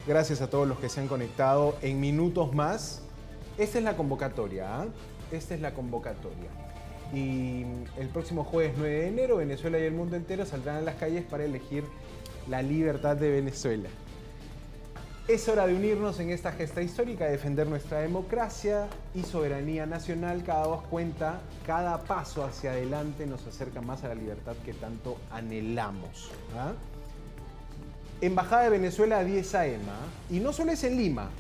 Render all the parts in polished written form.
Gracias a todos los que se han conectado en minutos más. Esta es la convocatoria, Esta es la convocatoria. Y el próximo jueves 9 de enero, Venezuela y el mundo entero saldrán a las calles para elegir la libertad de Venezuela. Es hora de unirnos en esta gesta histórica, defender nuestra democracia y soberanía nacional. Cada voz cuenta, cada paso hacia adelante nos acerca más a la libertad que tanto anhelamos. Embajada de Venezuela a 10 a.m. Y no solo es en Lima,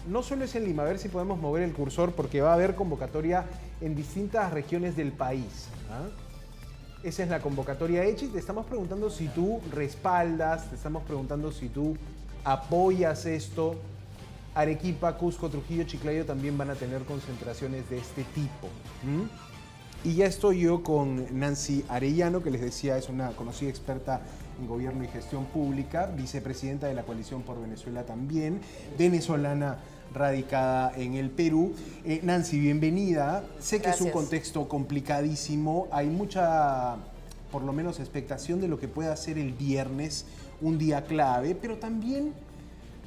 a ver si podemos mover el cursor porque va a haber convocatoria en distintas regiones del país. Esa es la convocatoria hecha y te estamos preguntando si tú respaldas, te estamos preguntando si tú apoyas esto. Arequipa, Cusco, Trujillo, Chiclayo también van a tener concentraciones de este tipo. Y ya estoy yo con Nancy Arellano, que les decía es una conocida experta en gobierno y gestión pública, vicepresidenta de la Coalición por Venezuela también, venezolana radicada en el Perú. Nancy, bienvenida. Sé que Gracias. Es un contexto complicadísimo, hay mucha, por lo menos, expectación de lo que pueda ser el viernes, un día clave, pero también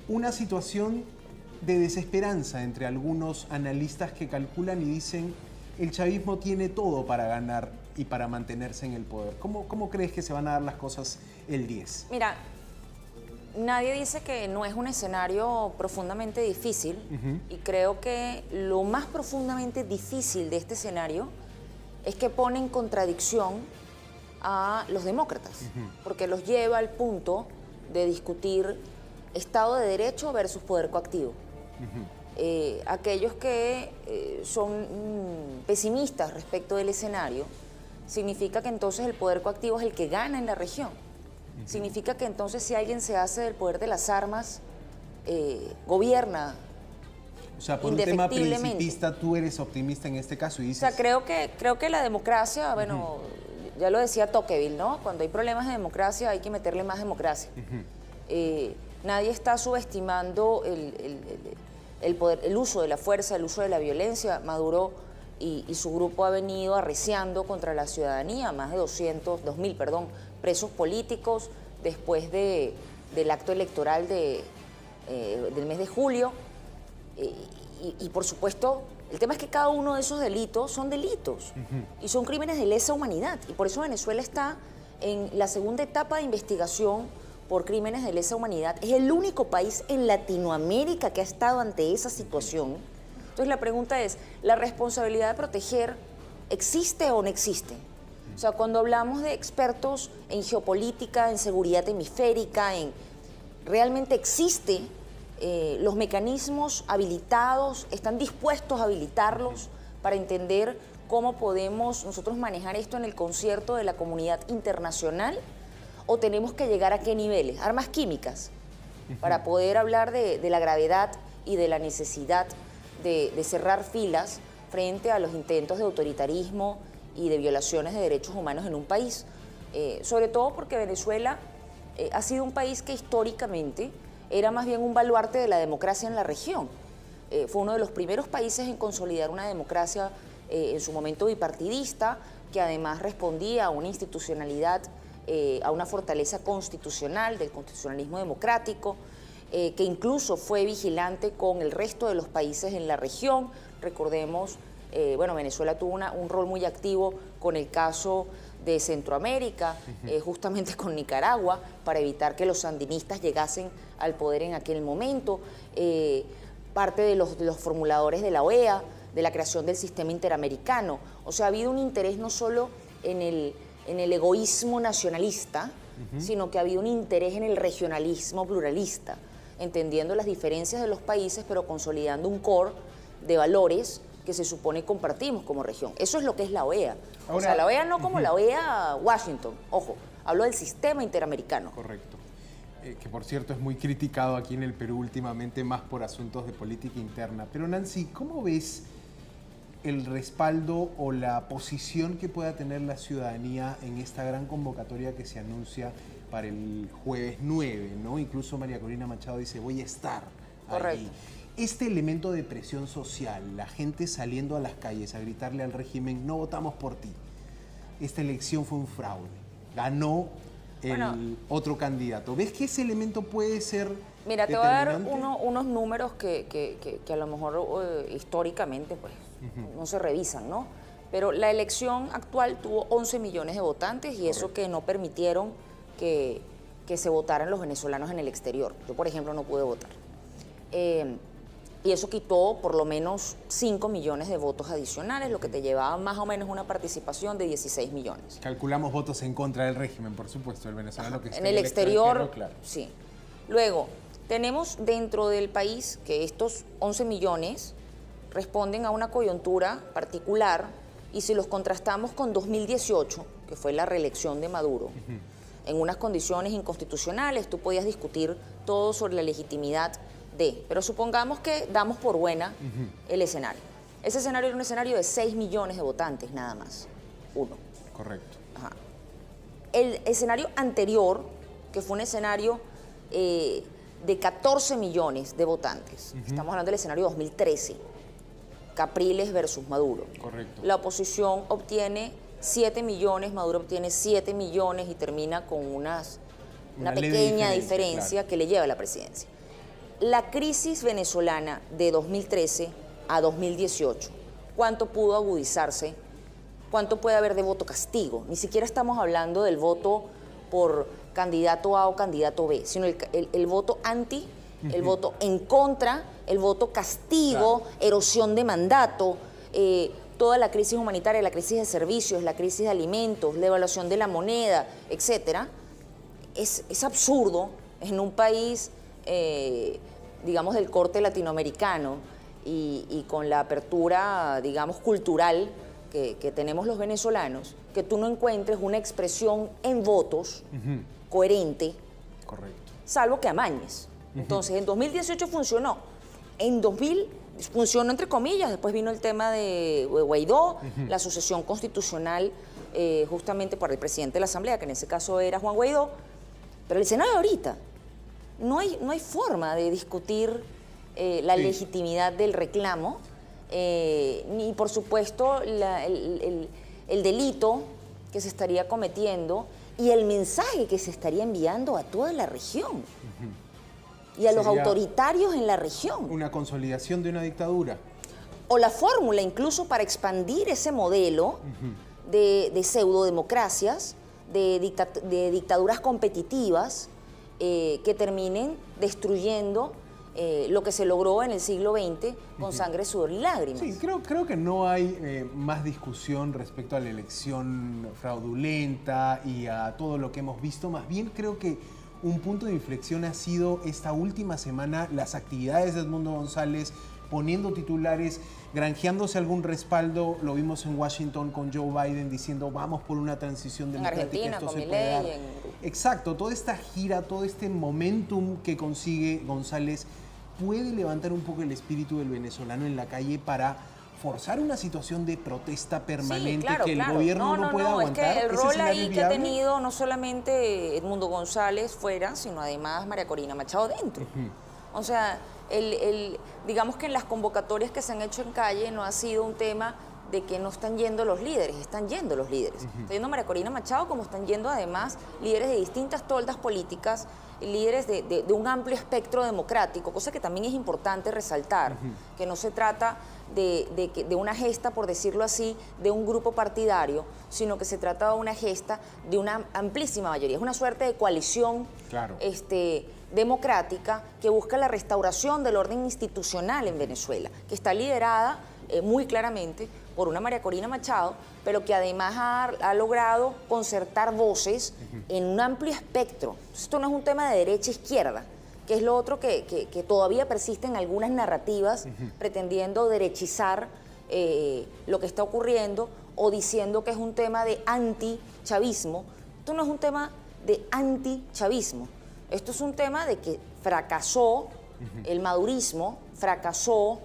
una situación de desesperanza entre algunos analistas que calculan y dicen el chavismo tiene todo para ganar y para mantenerse en el poder. ¿Cómo crees que se van a dar las cosas el 10? Mira, nadie dice que no es un escenario profundamente difícil y creo que lo más profundamente difícil de este escenario es que pone en contradicción a los demócratas, porque los lleva al punto de discutir Estado de Derecho versus poder coactivo. Aquellos que son pesimistas respecto del escenario, significa que entonces el poder coactivo es el que gana en la región. Significa que entonces si alguien se hace del poder de las armas, gobierna. O sea, por un tema principista, tú eres optimista en este caso y dices... O sea, creo que la democracia, bueno, ya lo decía Tocqueville, ¿no? Cuando hay problemas de democracia hay que meterle más democracia. Nadie está subestimando el poder, el uso de la fuerza, el uso de la violencia. Maduro y su grupo ha venido arreciando contra la ciudadanía, más de 2.000 presos políticos después del acto electoral del mes de julio. Y por supuesto, el tema es que cada uno de esos delitos son delitos y son crímenes de lesa humanidad. Y por eso Venezuela está en la segunda etapa de investigación por crímenes de lesa humanidad. Es el único país en Latinoamérica que ha estado ante esa situación. Entonces la pregunta es, ¿la responsabilidad de proteger existe o no existe? O sea, cuando hablamos de expertos en geopolítica, en seguridad hemisférica, ¿realmente existe los mecanismos habilitados, están dispuestos a habilitarlos para entender cómo podemos nosotros manejar esto en el concierto de la comunidad internacional? ¿O tenemos que llegar a qué niveles? Armas químicas, para poder hablar de la gravedad y de la necesidad de cerrar filas frente a los intentos de autoritarismo y de violaciones de derechos humanos en un país. Sobre todo porque Venezuela ha sido un país que históricamente era más bien un baluarte de la democracia en la región. Fue uno de los primeros países en consolidar una democracia en su momento bipartidista, que además respondía a una institucionalidad, a una fortaleza constitucional del constitucionalismo democrático, que incluso fue vigilante con el resto de los países en la región. Recordemos, bueno, Venezuela tuvo un rol muy activo con el caso de Centroamérica, justamente con Nicaragua, para evitar que los sandinistas llegasen al poder en aquel momento. Parte de los formuladores de la OEA, de la creación del sistema interamericano. O sea, ha habido un interés no solo en el egoísmo nacionalista, sino que ha habido un interés en el regionalismo pluralista, entendiendo las diferencias de los países, pero consolidando un core de valores que se supone compartimos como región. Eso es lo que es la OEA. Ahora, o sea, la OEA no como la OEA Washington, ojo, hablo del sistema interamericano. Correcto. Que por cierto es muy criticado aquí en el Perú últimamente, más por asuntos de política interna. Pero Nancy, ¿cómo ves el respaldo o la posición que pueda tener la ciudadanía en esta gran convocatoria que se anuncia para el jueves 9, ¿no? Incluso María Corina Machado dice, voy a estar ahí. Este elemento de presión social, la gente saliendo a las calles a gritarle al régimen, no votamos por ti. Esta elección fue un fraude. Ganó el otro candidato. ¿Ves que ese elemento puede ser Mira, te voy a dar determinante? unos números que a lo mejor históricamente pues, no se revisan, ¿no? Pero la elección actual tuvo 11 millones de votantes y eso que no permitieron que se votaran los venezolanos en el exterior. Yo, por ejemplo, no pude votar. Y eso quitó por lo menos 5 millones de votos adicionales, lo que te llevaba más o menos una participación de 16 millones. Calculamos votos en contra del régimen, por supuesto, el venezolano que esté En el exterior, claro. sí. Luego, tenemos dentro del país que estos 11 millones responden a una coyuntura particular y si los contrastamos con 2018, que fue la reelección de Maduro, en unas condiciones inconstitucionales, tú podías discutir todo sobre la legitimidad pero supongamos que damos por buena el escenario. Ese escenario era un escenario de 6 millones de votantes, nada más. Uno. Correcto. Ajá. El escenario anterior, que fue un escenario de 14 millones de votantes, estamos hablando del escenario 2013, Capriles versus Maduro. Correcto. La oposición obtiene 7 millones, Maduro obtiene 7 millones y termina con una pequeña diferencia claro, que le lleva a la presidencia. La crisis venezolana de 2013 a 2018, ¿cuánto pudo agudizarse? ¿Cuánto puede haber de voto castigo? Ni siquiera estamos hablando del voto por candidato A o candidato B, sino el voto anti, el voto en contra, el voto castigo, claro, erosión de mandato, toda la crisis humanitaria, la crisis de servicios, la crisis de alimentos, la devaluación de la moneda, etcétera. Es absurdo en un país digamos, del corte latinoamericano y con la apertura, digamos, cultural que tenemos los venezolanos, que tú no encuentres una expresión en votos coherente, correcto, salvo que amañes. Entonces, en 2018 funcionó. En 2000 funcionó entre comillas, después vino el tema de Guaidó, la sucesión constitucional justamente por el presidente de la Asamblea, que en ese caso era Juan Guaidó, pero el escenario de ahorita, no hay forma de discutir la legitimidad del reclamo, ni por supuesto el delito que se estaría cometiendo y el mensaje que se estaría enviando a toda la región y a los autoritarios en la región. Una consolidación de una dictadura. O la fórmula incluso para expandir ese modelo de pseudodemocracias, de dictaduras competitivas, que terminen destruyendo lo que se logró en el siglo XX con sangre, sudor y lágrimas. Sí, creo que no hay más discusión respecto a la elección fraudulenta y a todo lo que hemos visto. Más bien creo que un punto de inflexión ha sido esta última semana las actividades de Edmundo González, poniendo titulares, granjeándose algún respaldo. Lo vimos en Washington con Joe Biden diciendo vamos por una transición democrática. En Argentina, esto con se puede dar. Exacto, toda esta gira, todo este momentum que consigue González puede levantar un poco el espíritu del venezolano en la calle para forzar una situación de protesta permanente que el gobierno no pueda aguantar. Es que el rol ahí que ha tenido no solamente Edmundo González fuera, sino además María Corina Machado dentro. O sea, digamos que en las convocatorias que se han hecho en calle no ha sido un tema de que no están yendo los líderes, están yendo los líderes. Está yendo María Corina Machado, como están yendo además líderes de distintas toldas políticas, líderes de un amplio espectro democrático, cosa que también es importante resaltar, que no se trata de una gesta, por decirlo así, de un grupo partidario, sino que se trata de una gesta de una amplísima mayoría. Es una suerte de coalición democrática que busca la restauración del orden institucional en Venezuela, que está liderada muy claramente por una María Corina Machado, pero que además ha logrado concertar voces en un amplio espectro. Esto no es un tema de derecha-izquierda, que es lo otro que todavía persisten algunas narrativas pretendiendo derechizar lo que está ocurriendo o diciendo que es un tema de antichavismo. Esto no es un tema de antichavismo, esto es un tema de que fracasó el madurismo, fracasó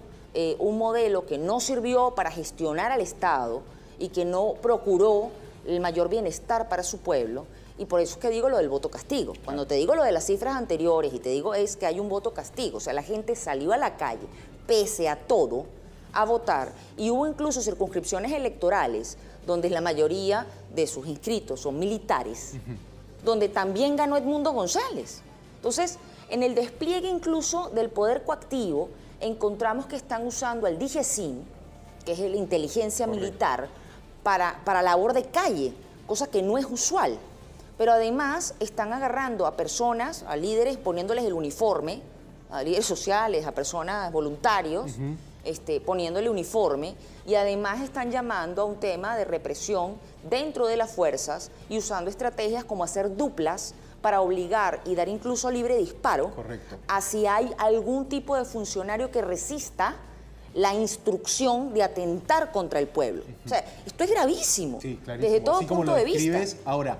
un modelo que no sirvió para gestionar al Estado y que no procuró el mayor bienestar para su pueblo. Y por eso es que digo lo del voto castigo. Cuando te digo lo de las cifras anteriores y te digo es que hay un voto castigo, o sea, la gente salió a la calle, pese a todo, a votar. Y hubo incluso circunscripciones electorales donde la mayoría de sus inscritos son militares, donde también ganó Edmundo González. Entonces, En el despliegue incluso del poder coactivo, encontramos que están usando al DGCIN, que es la inteligencia militar, para labor de calle, cosa que no es usual. Pero además están agarrando a personas, a líderes, poniéndoles el uniforme, a líderes sociales, a personas voluntarios, poniéndole uniforme, y además están llamando a un tema de represión dentro de las fuerzas y usando estrategias como hacer duplas para obligar y dar incluso libre disparo a si hay algún tipo de funcionario que resista la instrucción de atentar contra el pueblo. O sea, esto es gravísimo, desde todo punto de vista. Ahora,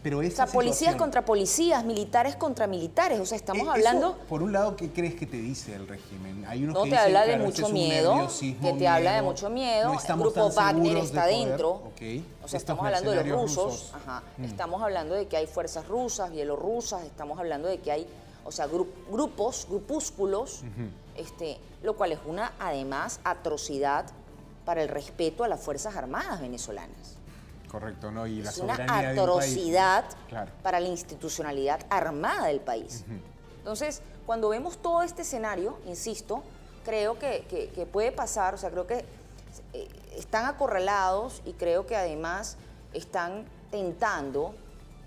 pero esta policías contra policías, militares contra militares, o sea, estamos hablando... Eso, por un lado, ¿qué crees que te dice el régimen? Hay unos no, que te dicen, habla de claro, mucho miedo, que te habla de mucho miedo, el grupo Wagner está dentro, o sea, estamos hablando de los rusos, estamos hablando de que hay fuerzas rusas, bielorrusas, estamos hablando de que hay, o sea, grupúsculos, lo cual es una, además, atrocidad para el respeto a las Fuerzas Armadas venezolanas. Correcto, ¿no? Y la es una soberanía atrocidad de un país, ¿no? Claro. para la institucionalidad armada del país. Entonces, cuando vemos todo este escenario, insisto, creo que puede pasar, o sea, creo que están acorralados y creo que además están tentando.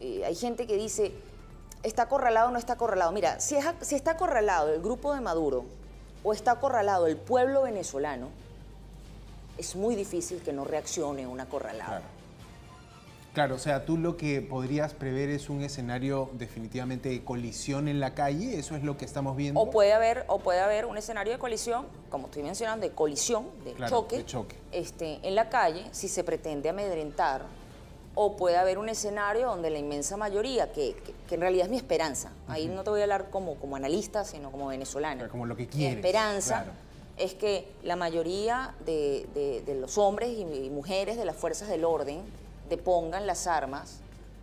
Hay gente que dice, ¿está acorralado o no está acorralado? Mira, si está acorralado el grupo de Maduro o está acorralado el pueblo venezolano, es muy difícil que no reaccione un acorralado. Claro. Claro, o sea, tú lo que podrías prever es un escenario definitivamente de colisión en la calle, ¿eso es lo que estamos viendo? O puede haber un escenario de colisión, como estoy mencionando, de colisión, de choque. En la calle, si se pretende amedrentar, o puede haber un escenario donde la inmensa mayoría, que en realidad es mi esperanza, ahí no te voy a hablar como analista, sino como venezolana. Pero como lo que quieres. Mi esperanza es que la mayoría de los hombres y mujeres de las fuerzas del orden depongan las armas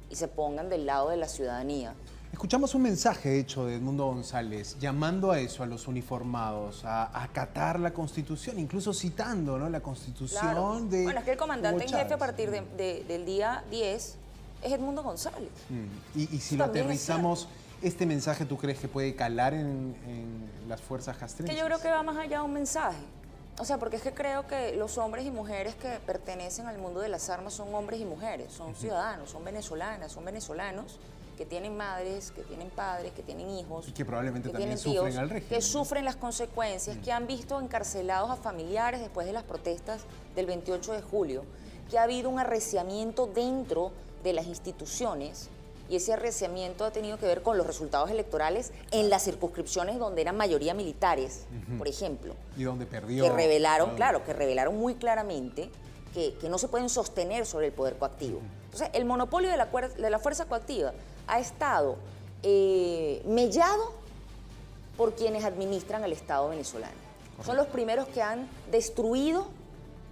y se pongan del lado de la ciudadanía. Escuchamos un mensaje, de hecho, de Edmundo González, llamando a eso, a los uniformados, a acatar la Constitución, incluso citando, ¿no?, la Constitución de... Bueno, es que el comandante en jefe a partir del día 10 es Edmundo González. Y si lo aterrizamos, ¿este mensaje tú crees que puede calar en las fuerzas castrenses? Que yo creo que va más allá de un mensaje. O sea, porque es que creo que los hombres y mujeres que pertenecen al mundo de las armas son hombres y mujeres, son ciudadanos, son venezolanas, son venezolanos que tienen madres, que tienen padres, que tienen hijos. Y que probablemente que también tíos, sufren al régimen. Que sufren las consecuencias, que han visto encarcelados a familiares después de las protestas del 28 de julio, que ha habido un arreciamiento dentro de las instituciones. Y ese arreciamiento ha tenido que ver con los resultados electorales en las circunscripciones donde eran mayoría militares, por ejemplo. Y donde perdió. Que revelaron, que revelaron muy claramente que no se pueden sostener sobre el poder coactivo. Entonces, el monopolio de la fuerza coactiva ha estado mellado por quienes administran el Estado venezolano. Correcto. Son los primeros que han destruido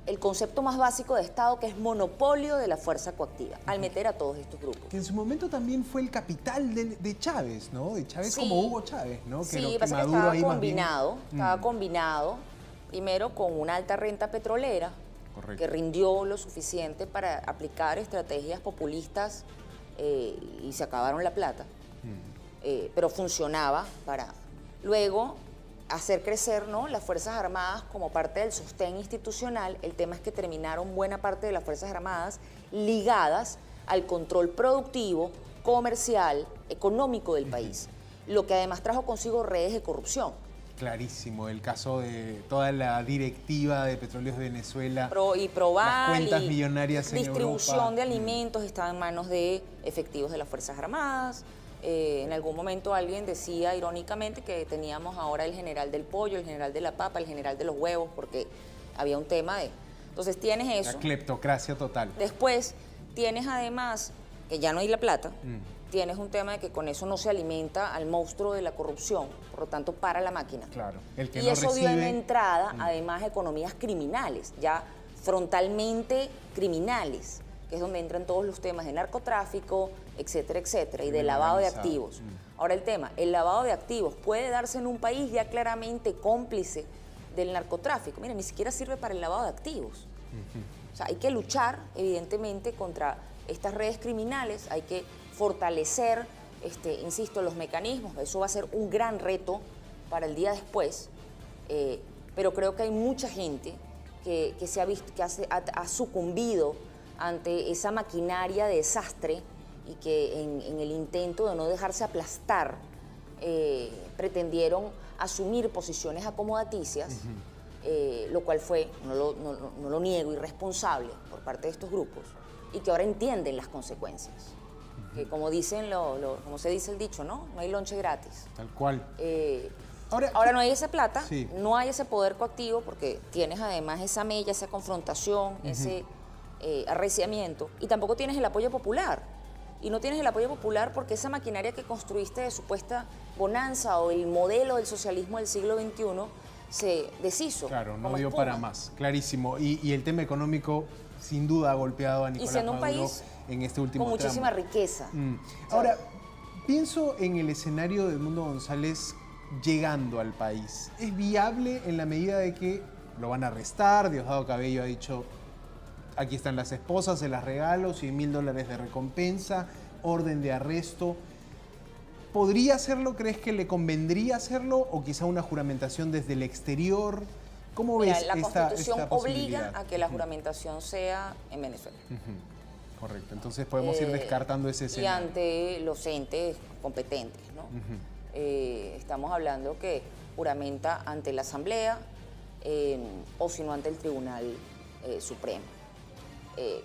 el concepto más básico de Estado, que es monopolio de la fuerza coactiva, al meter a todos estos grupos. Que en su momento también fue el capital de Chávez, ¿no? De Chávez, como Hugo Chávez, ¿no? Sí, pasa que estaba combinado, primero con una alta renta petrolera, que rindió lo suficiente para aplicar estrategias populistas y se acabaron la plata, pero funcionaba para luego hacer crecer, ¿no?, las Fuerzas Armadas como parte del sostén institucional. El tema es que terminaron buena parte de las Fuerzas Armadas ligadas al control productivo, comercial, económico del país, lo que además trajo consigo redes de corrupción. Clarísimo, el caso de toda la directiva de Petróleos de Venezuela, las cuentas millonarias en distribución de alimentos estaba en manos de efectivos de las Fuerzas Armadas. En algún momento alguien decía irónicamente que teníamos ahora el general del pollo, el general de la papa, el general de los huevos, porque había un tema de... Entonces tienes eso. La cleptocracia total. Después tienes además, que ya no hay la plata, tienes un tema de que con eso no se alimenta al monstruo de la corrupción, por lo tanto para la máquina. Claro. El que y no eso recibe... dio en entrada además a economías criminales, ya frontalmente criminales, que es donde entran todos los temas de narcotráfico, etcétera, etcétera, y de lavado de activos. Ahora el tema, el lavado de activos puede darse en un país ya claramente cómplice del narcotráfico. Mira, ni siquiera sirve para el lavado de activos. O sea, hay que luchar, evidentemente, contra estas redes criminales, hay que fortalecer insisto, los mecanismos, eso va a ser un gran reto para el día después, pero creo que hay mucha gente que se ha visto, que ha sucumbido ante esa maquinaria de desastre y que en el intento de no dejarse aplastar pretendieron asumir posiciones acomodaticias, lo cual fue, no lo niego, irresponsable por parte de estos grupos y que ahora entienden las consecuencias. Que como dicen, como se dice el dicho, ¿no? No hay lonche gratis. Tal cual. Ahora no hay esa plata, sí, no hay ese poder coactivo porque tienes además esa mella, esa confrontación, ese arreciamiento y tampoco tienes el apoyo popular. Y no tienes el apoyo popular porque esa maquinaria que construiste de supuesta bonanza o el modelo del socialismo del siglo XXI se deshizo. Claro, no como dio espuma. para más, clarísimo. Y el tema económico sin duda ha golpeado a Nicolás siendo un Maduro país en este último con muchísima tramo. riqueza. Ahora, pienso en el escenario de Edmundo González llegando al país. ¿Es viable en la medida de que lo van a arrestar? Diosdado Cabello ha dicho, aquí están las esposas, se las regalo, $100.000 de recompensa, orden de arresto. ¿Podría hacerlo? ¿Crees que le convendría hacerlo? ¿O quizá una juramentación desde el exterior? ¿Cómo Mira, ves la esta Constitución posibilidad? obliga a que la juramentación sea en Venezuela. Correcto, entonces podemos ir descartando ese Y escenario. ante los entes competentes, ¿no? Estamos hablando que juramenta ante la Asamblea o si no ante el Tribunal Supremo.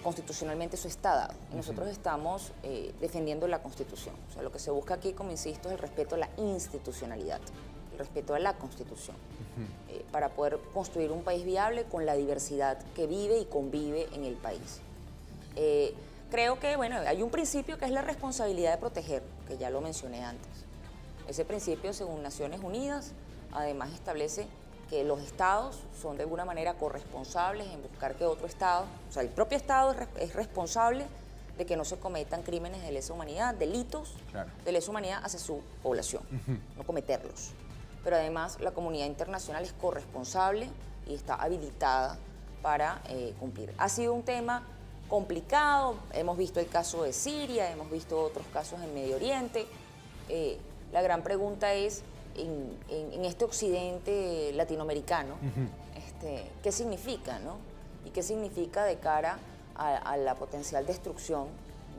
Constitucionalmente eso está dado. Y nosotros estamos defendiendo la Constitución. O sea, lo que se busca aquí, como insisto, es el respeto a la institucionalidad, el respeto a la Constitución, para poder construir un país viable con la diversidad que vive y convive en el país. Creo que, bueno, hay un principio que es la responsabilidad de proteger, que ya lo mencioné antes. Ese principio, según Naciones Unidas, además establece que los estados son de alguna manera corresponsables en buscar que otro estado, o sea, el propio estado es responsable de que no se cometan crímenes de lesa humanidad, delitos de lesa humanidad hacia su población, no cometerlos. Pero además la comunidad internacional es corresponsable y está habilitada para cumplir. Ha sido un tema complicado, hemos visto el caso de Siria, hemos visto otros casos en Medio Oriente. La gran pregunta es, en este occidente latinoamericano, ¿qué significa, no? ¿Y qué significa de cara a la potencial destrucción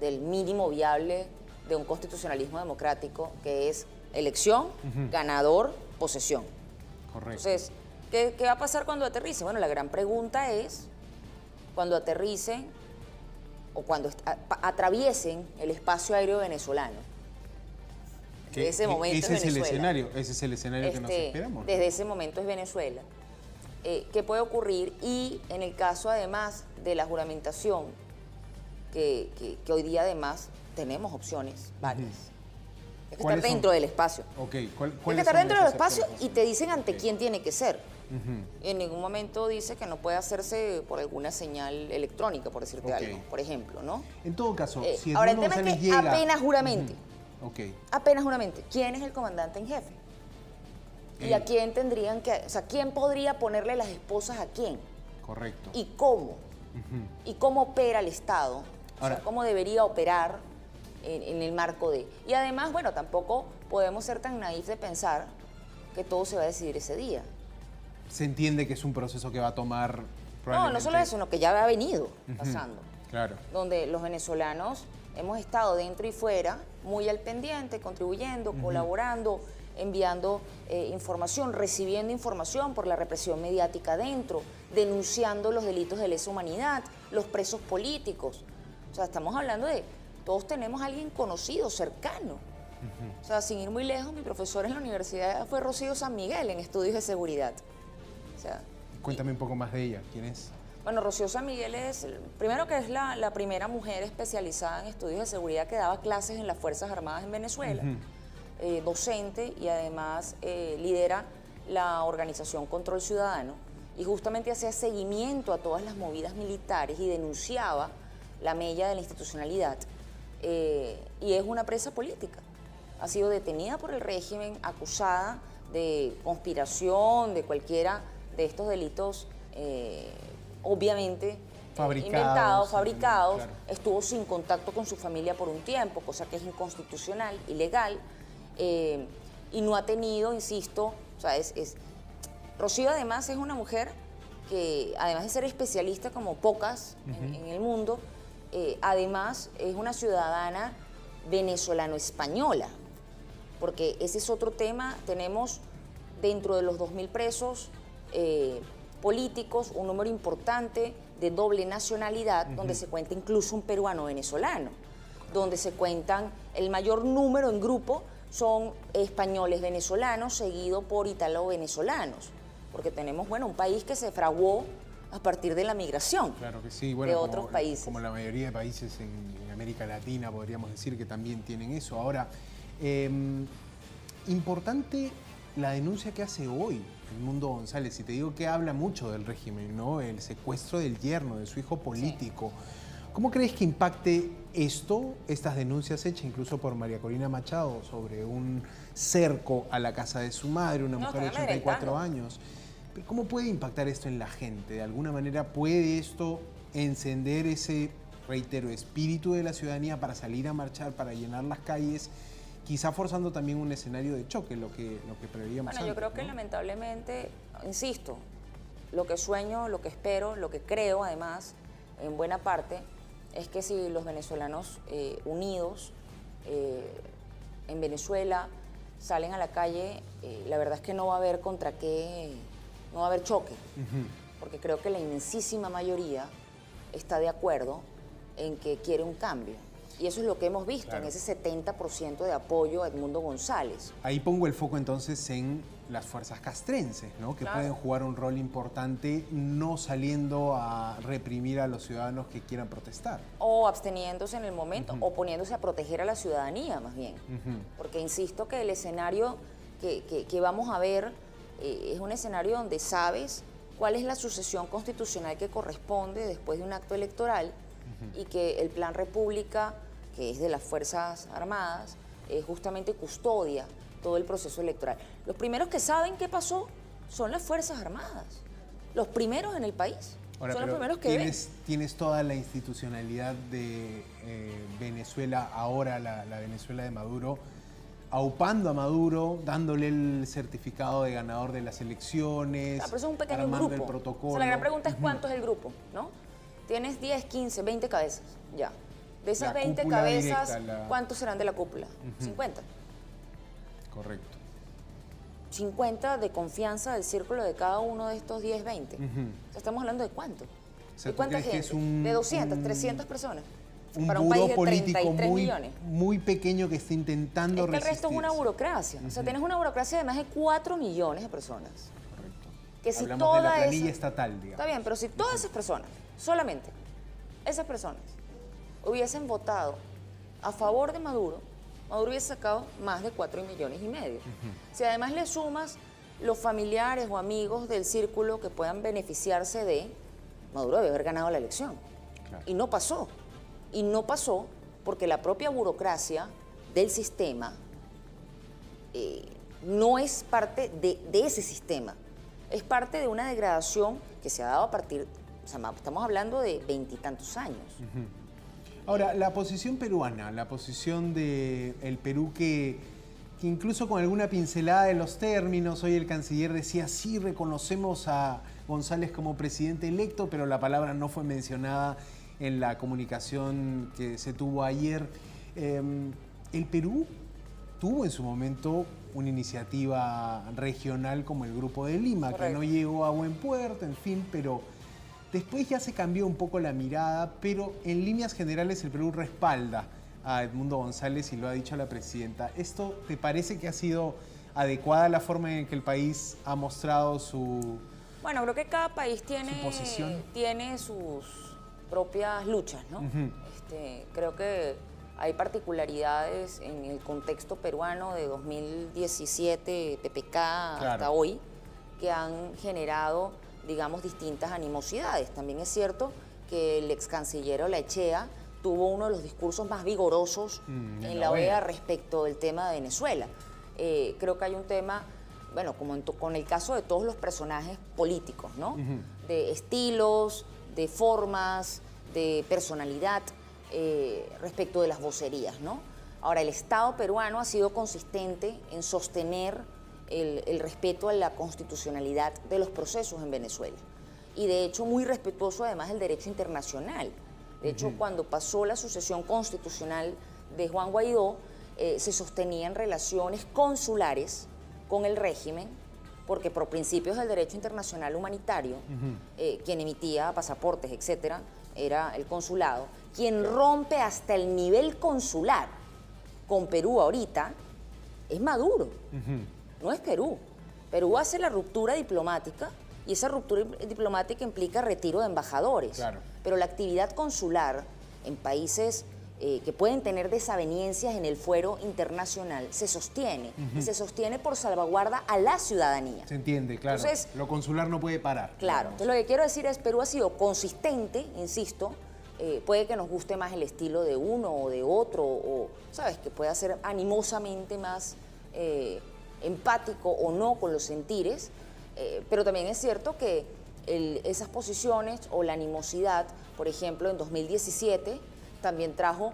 del mínimo viable de un constitucionalismo democrático, que es elección, ganador, posesión? Correcto. Entonces, ¿qué va a pasar cuando aterrice? Bueno, la gran pregunta es, cuando aterricen o cuando atraviesen el espacio aéreo venezolano. Ese momento ese es Venezuela. Ese es el escenario que nos esperamos. Desde ese momento es Venezuela. ¿Qué puede ocurrir? Y en el caso además de la juramentación, que hoy día además tenemos opciones varias. Hay que estar dentro del espacio. Okay. Hay que estar dentro del espacio y te dicen ante quién tiene que ser. En ningún momento dice que no puede hacerse por alguna señal electrónica, por decirte algo, por ejemplo, ¿no? En todo caso, si ahora el Edmundo tema es González que llega... apenas juramente. Apenas juramente. ¿Quién es el comandante en jefe? ¿Y a quién tendrían que, o sea, quién podría ponerle las esposas a quién? Correcto. ¿Y cómo? ¿Y cómo opera el Estado? Ahora, o sea, ¿cómo debería operar en el marco de...? Y además, bueno, tampoco podemos ser tan naif de pensar que todo se va a decidir ese día. Se entiende que es un proceso que va a tomar probablemente... No solo eso, sino que ya ha venido pasando. Claro. Donde los venezolanos hemos estado dentro y fuera, muy al pendiente, contribuyendo, colaborando, enviando información, recibiendo información por la represión mediática dentro, denunciando los delitos de lesa humanidad, los presos políticos. O sea, estamos hablando de, todos tenemos a alguien conocido, cercano. O sea, sin ir muy lejos, mi profesor en la universidad fue Rocío San Miguel en estudios de seguridad. O sea, cuéntame un poco más de ella, ¿quién es? Bueno, Rocío San Miguel es, primero que es la primera mujer especializada en estudios de seguridad que daba clases en las Fuerzas Armadas en Venezuela, docente y además lidera la organización Control Ciudadano y justamente hacía seguimiento a todas las movidas militares y denunciaba la mella de la institucionalidad y es una presa política. Ha sido detenida por el régimen, acusada de conspiración, de cualquiera de estos delitos obviamente inventados, fabricados, claro. estuvo sin contacto con su familia por un tiempo, cosa que es inconstitucional, ilegal, y no ha tenido, insisto, o sea, Rocío además es una mujer que, además de ser especialista como pocas en el mundo, además es una ciudadana venezolano-española, porque ese es otro tema. Tenemos dentro de los 2.000 presos políticos un número importante de doble nacionalidad, donde se cuenta incluso un peruano-venezolano, donde se cuentan el mayor número en grupo son españoles venezolanos, seguido por ítalo-venezolanos, porque tenemos, bueno, un país que se fraguó a partir de la migración, claro que sí, bueno, de otros países. Como la mayoría de países en América Latina, podríamos decir que también tienen eso. Ahora, importante la denuncia que hace hoy Edmundo González, y te digo que habla mucho del régimen, ¿no? El secuestro del yerno, de su hijo político. Sí. ¿Cómo crees que impacte estas denuncias hechas incluso por María Corina Machado sobre un cerco a la casa de su madre, una mujer de 84 años? Pero ¿cómo puede impactar esto en la gente? ¿De alguna manera puede esto encender ese, reitero, espíritu de la ciudadanía para salir a marchar, para llenar las calles, quizá forzando también un escenario de choque, lo que preveíamos antes? Yo creo que lamentablemente, insisto, lo que sueño, lo que espero, lo que creo además, en buena parte, es que si los venezolanos unidos en Venezuela salen a la calle, la verdad es que no va a haber no va a haber choque, porque creo que la inmensísima mayoría está de acuerdo en que quiere un cambio. Y eso es lo que hemos visto, claro, en ese 70% de apoyo a Edmundo González. Ahí pongo el foco entonces en las fuerzas castrenses, ¿no? Que pueden jugar un rol importante, no saliendo a reprimir a los ciudadanos que quieran protestar. O absteniéndose en el momento, o poniéndose a proteger a la ciudadanía, más bien. Porque insisto que el escenario que vamos a ver es un escenario donde sabes cuál es la sucesión constitucional que corresponde después de un acto electoral, y que el Plan República, que es de las Fuerzas Armadas, justamente custodia todo el proceso electoral. Los primeros que saben qué pasó son las Fuerzas Armadas. Los primeros en el país. Ahora, son los primeros que tienes toda la institucionalidad de Venezuela, ahora la Venezuela de Maduro, aupando a Maduro, dándole el certificado de ganador de las elecciones, pero eso es un pequeño armando grupo. el protocolo. O sea, la gran pregunta es cuánto es el grupo, ¿no? Tienes 10, 15, 20 cabezas, ya. De esas 20 cabezas, directa, ¿cuántos serán de la cúpula? 50. Correcto. 50 de confianza del círculo de cada uno de estos 10, 20. O sea, estamos hablando de cuánto. O sea, ¿de cuánta gente? De 200, 300 personas. Para un budo país de político 33 millones. Muy pequeño que está intentando resistir. El resto es una burocracia. O sea, tienes una burocracia de más de 4 millones de personas. Correcto. Que si hablamos de la planilla estatal, digamos. Está bien, pero si todas esas personas, solamente esas personas, hubiesen votado a favor de Maduro, Maduro hubiese sacado más de 4,5 millones. Si además le sumas los familiares o amigos del círculo que puedan beneficiarse de, Maduro debe haber ganado la elección. Claro. Y no pasó. Y no pasó porque la propia burocracia del sistema no es parte de ese sistema. Es parte de una degradación que se ha dado a partir, o sea, estamos hablando de 20 y tantos años. Ahora, la posición peruana, la posición del Perú que incluso con alguna pincelada de los términos, hoy el canciller decía, sí, reconocemos a González como presidente electo, pero la palabra no fue mencionada en la comunicación que se tuvo ayer. El Perú tuvo en su momento una iniciativa regional como el Grupo de Lima, correcto, que no llegó a buen puerto, en fin, pero después ya se cambió un poco la mirada, pero en líneas generales el Perú respalda a Edmundo González y lo ha dicho la presidenta. ¿Esto te parece que ha sido adecuada la forma en que el país ha mostrado su Bueno, creo que cada país tiene sus propias luchas, ¿no? Creo que hay particularidades en el contexto peruano de 2017, PPK, claro, hasta hoy, que han generado, digamos, distintas animosidades. También es cierto que el ex canciller Olaechea tuvo uno de los discursos más vigorosos en la OEA respecto del tema de Venezuela. Creo que hay un tema, bueno, como con el caso de todos los personajes políticos, ¿no? De estilos, de formas, de personalidad respecto de las vocerías, ¿no? Ahora, el Estado peruano ha sido consistente en sostener el respeto a la constitucionalidad de los procesos en Venezuela. Y de hecho muy respetuoso además del derecho internacional. De hecho, cuando pasó la sucesión constitucional de Juan Guaidó, se sostenían relaciones consulares con el régimen, porque por principios del derecho internacional humanitario, quien emitía pasaportes, etcétera, era el consulado. Quien rompe hasta el nivel consular con Perú ahorita es Maduro, no es Perú. Perú hace la ruptura diplomática y esa ruptura diplomática implica retiro de embajadores. Claro. Pero la actividad consular en países que pueden tener desavenencias en el fuero internacional se sostiene y se sostiene por salvaguarda a la ciudadanía. Se entiende, claro. Entonces, lo consular no puede parar. Claro. Entonces, lo que quiero decir es Perú ha sido consistente, insisto, puede que nos guste más el estilo de uno o de otro, o, ¿sabes?, que pueda ser animosamente más empático o no con los sentires, pero también es cierto que esas posiciones o la animosidad, por ejemplo, en 2017, también trajo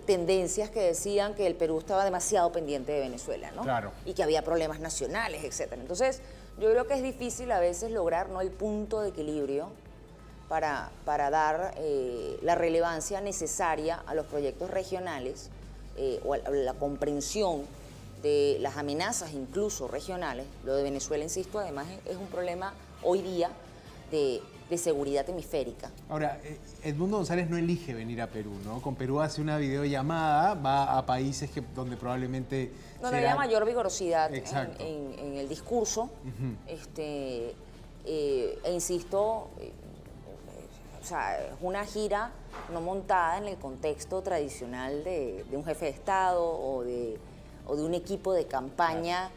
tendencias que decían que el Perú estaba demasiado pendiente de Venezuela, ¿no? Claro. Y que había problemas nacionales, etcétera. Entonces, yo creo que es difícil a veces lograr, ¿no?, el punto de equilibrio para dar la relevancia necesaria a los proyectos regionales o a la comprensión de las amenazas incluso regionales. Lo de Venezuela, insisto, además es un problema hoy día de seguridad hemisférica. Ahora, Edmundo González no elige venir a Perú, ¿no? Con Perú hace una videollamada, va a países donde probablemente donde había mayor vigorosidad Exacto. en el discurso, e insisto, o sea, es una gira no montada en el contexto tradicional de un jefe de Estado o de un equipo de campaña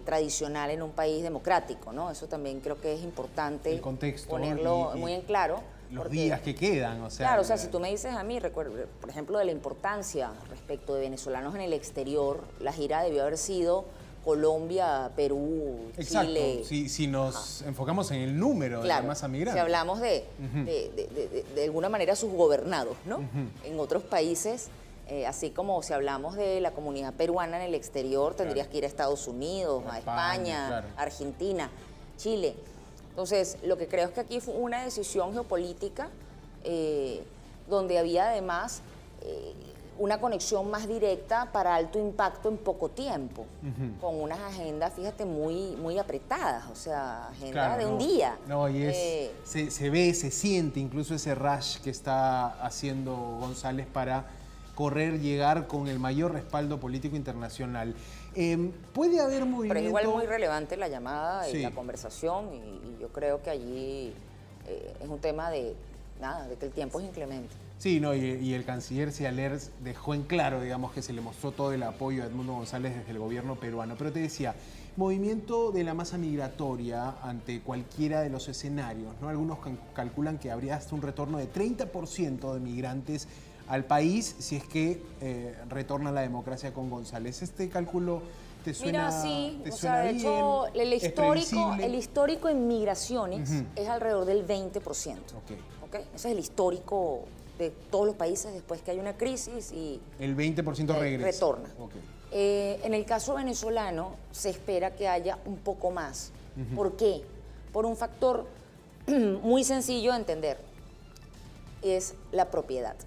tradicional en un país democrático, ¿no? Eso también creo que es importante el contexto, ponerlo muy en claro. Los días que quedan, o sea... Claro, o sea, si tú me dices a mí, recuerdo, por ejemplo, de la importancia respecto de venezolanos en el exterior, la gira debió haber sido Colombia, Perú, Exacto. Chile. Si nos enfocamos en el número de la masa migrante. Si hablamos de alguna manera sus gobernados, ¿no? En otros países, así como si hablamos de la comunidad peruana en el exterior, tendrías que ir a Estados Unidos, a España, claro. Argentina, Chile. Entonces, lo que creo es que aquí fue una decisión geopolítica donde había además una conexión más directa para alto impacto en poco tiempo, con unas agendas, fíjate, muy apretadas, o sea, agenda de un día. No, y se ve, se siente incluso ese rush que está haciendo González para llegar con el mayor respaldo político internacional. Puede haber movimiento... Pero es igual muy relevante la llamada y la conversación, y yo creo que allí es un tema de que el tiempo es inclemente. Sí, no, y el canciller Cialers dejó en claro, digamos, que se le mostró todo el apoyo a Edmundo González desde el gobierno peruano. Pero te decía, movimiento de la masa migratoria ante cualquiera de los escenarios, ¿no? Algunos calculan que habría hasta un retorno de 30% de migrantes al país si es que retorna la democracia con González. ¿Este cálculo te suena? Mira, sí, ¿te o suena sea, de bien? hecho, ¿Es el histórico en migraciones es alrededor del 20%. ¿Ok? Ese es el histórico de todos los países después que hay una crisis y... El 20% regresa. Retorna. Okay. En el caso venezolano se espera que haya un poco más. ¿Por qué? Por un factor muy sencillo de entender. Es la propiedad.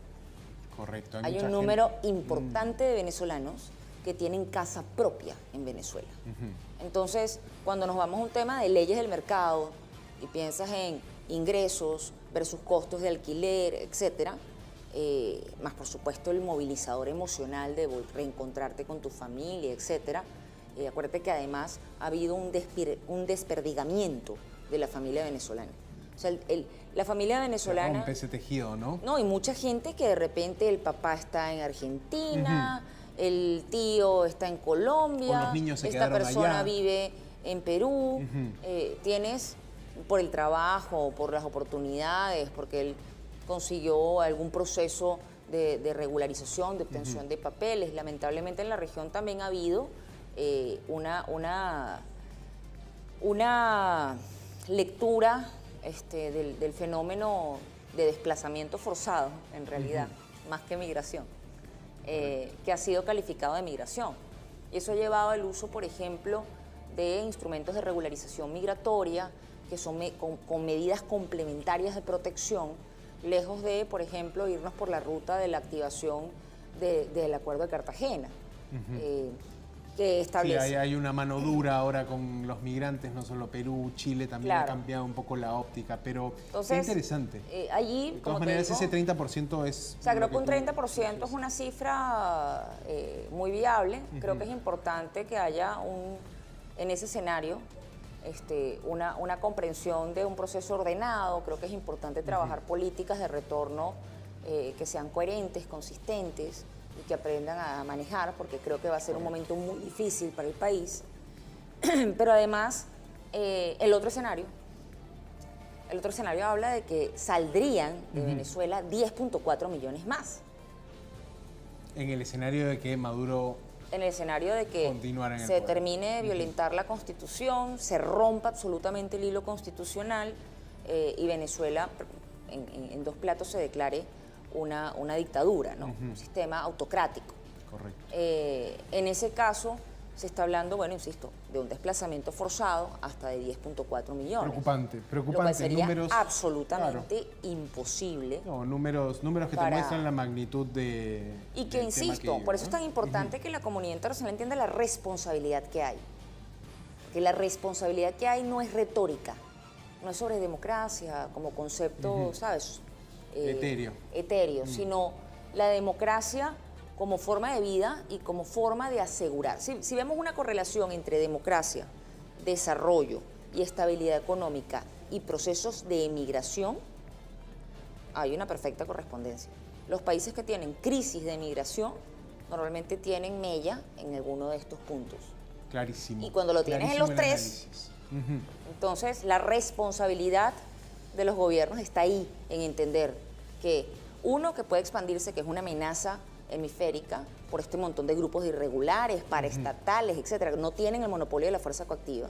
Correcto. Hay un número importante de venezolanos que tienen casa propia en Venezuela. Entonces, cuando nos vamos a un tema de leyes del mercado y piensas en ingresos versus costos de alquiler, etcétera, más por supuesto el movilizador emocional de reencontrarte con tu familia, etcétera, acuérdate que además ha habido un desperdigamiento de la familia venezolana. O sea, la familia venezolana... Se rompe ese tejido, ¿no? No, y mucha gente que de repente el papá está en Argentina, el tío está en Colombia, los niños se esta quedaron persona allá. vive en Perú, tienes por el trabajo, por las oportunidades, porque él consiguió algún proceso de regularización, de obtención de papeles. Lamentablemente en la región también ha habido una lectura del fenómeno de desplazamiento forzado, en realidad, más que migración, que ha sido calificado de migración. Y eso ha llevado al uso, por ejemplo, de instrumentos de regularización migratoria, que son con medidas complementarias de protección, lejos de, por ejemplo, irnos por la ruta de la activación del Acuerdo de Cartagena, que establece... Sí, hay una mano dura ahora con los migrantes, no solo Perú, Chile también ha cambiado un poco la óptica, pero entonces, qué interesante. Allí, de todas maneras, ese 30% es... O sea, creo que un 30% es una cifra muy viable. Creo que es importante que haya en ese escenario una comprensión de un proceso ordenado. Creo que es importante trabajar políticas de retorno que sean coherentes, consistentes y que aprendan a manejar, porque creo que va a ser un momento muy difícil para el país. Pero además, el otro escenario habla de que saldrían de Venezuela 10.4 millones más. En el escenario de que Maduro... En el escenario de que se termine de violentar la Constitución, se rompa absolutamente el hilo constitucional y Venezuela en dos platos se declare una dictadura, ¿no? Un sistema autocrático. Correcto. En ese caso se está hablando, bueno, insisto, de un desplazamiento forzado hasta de 10.4 millones. Preocupante. Lo cual sería números, absolutamente imposible. No, números que te muestran la magnitud de... Y que, insisto, por eso es tan importante que la comunidad internacional entienda la responsabilidad que hay. Que la responsabilidad que hay no es retórica, no es sobre democracia como concepto, ¿sabes? Etéreo, sino la democracia como forma de vida y como forma de asegurar. Si vemos una correlación entre democracia, desarrollo y estabilidad económica y procesos de emigración, hay una perfecta correspondencia. Los países que tienen crisis de emigración normalmente tienen mella en alguno de estos puntos. Clarísimo. Y cuando lo tienes en los tres, entonces la responsabilidad de los gobiernos está ahí, en entender que uno, que puede expandirse, que es una amenaza hemisférica por este montón de grupos irregulares, paraestatales, etcétera, que no tienen el monopolio de la fuerza coactiva.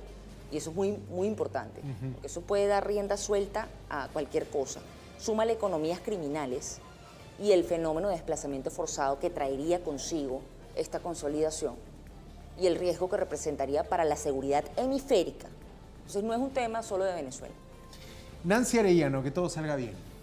Y eso es muy, muy importante, porque eso puede dar rienda suelta a cualquier cosa. Súmale economías criminales y el fenómeno de desplazamiento forzado que traería consigo esta consolidación y el riesgo que representaría para la seguridad hemisférica. Entonces no es un tema solo de Venezuela. Nancy Arellano, que todo salga bien.